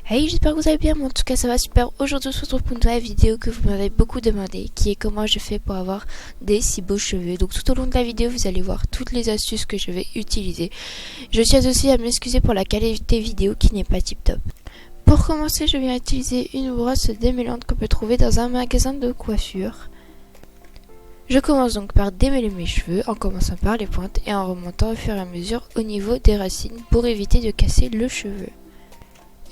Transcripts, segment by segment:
Hey, j'espère que vous allez bien, mais en tout cas ça va super. Aujourd'hui on se retrouve pour une nouvelle vidéo que vous m'avez beaucoup demandé, qui est comment je fais pour avoir des si beaux cheveux. Donc tout au long de la vidéo vous allez voir toutes les astuces que je vais utiliser. Je tiens aussi à m'excuser pour la qualité vidéo qui n'est pas tip top. Pour commencer, je viens utiliser une brosse démêlante qu'on peut trouver dans un magasin de coiffure. Je commence donc par démêler mes cheveux en commençant par les pointes et en remontant au fur et à mesure au niveau des racines pour éviter de casser le cheveu.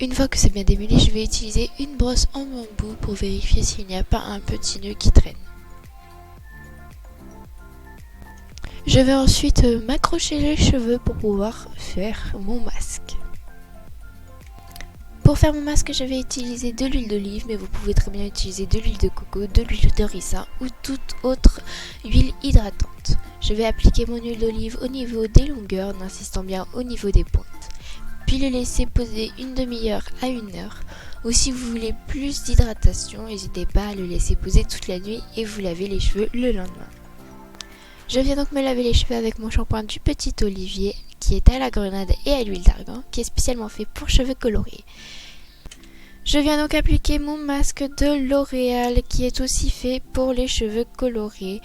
Une fois que c'est bien démêlé, je vais utiliser une brosse en bambou pour vérifier s'il n'y a pas un petit nœud qui traîne. Je vais ensuite m'accrocher les cheveux pour pouvoir faire mon masque. Pour faire mon masque, je vais utiliser de l'huile d'olive, mais vous pouvez très bien utiliser de l'huile de coco, de l'huile de ricin ou toute autre huile hydratante. Je vais appliquer mon huile d'olive au niveau des longueurs, en insistant bien au niveau des pointes. Puis le laisser poser une demi-heure à 1 heure. Ou si vous voulez plus d'hydratation, n'hésitez pas à le laisser poser toute la nuit et vous lavez les cheveux le lendemain. Je viens donc me laver les cheveux avec mon shampoing du Petit Olivier qui est à la grenade et à l'huile d'argan, qui est spécialement fait pour cheveux colorés. Je viens donc appliquer mon masque de L'Oréal qui est aussi fait pour les cheveux colorés.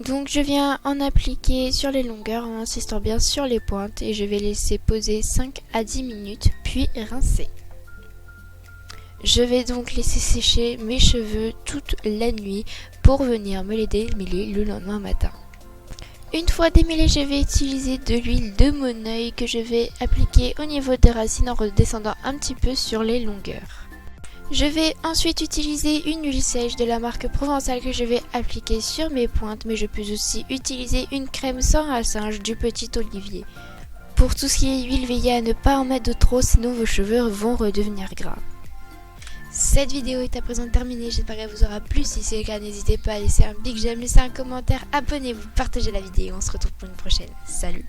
Donc je viens en appliquer sur les longueurs en insistant bien sur les pointes et je vais laisser poser 5 à 10 minutes puis rincer. Je vais donc laisser sécher mes cheveux toute la nuit pour venir me les démêler le lendemain matin. Une fois démêlés, je vais utiliser de l'huile de Moneuil que je vais appliquer au niveau des racines en redescendant un petit peu sur les longueurs. Je vais ensuite utiliser une huile sèche de la marque Provençal que je vais appliquer sur mes pointes, mais je peux aussi utiliser une crème sans rinçage du Petit Olivier. Pour tout ce qui est huile, veillez à ne pas en mettre de trop, sinon vos cheveux vont redevenir gras. Cette vidéo est à présent terminée, j'espère qu'elle vous aura plu. Si c'est le cas, n'hésitez pas à laisser un big j'aime, laisser un commentaire, abonnez-vous, partagez la vidéo. On se retrouve pour une prochaine. Salut!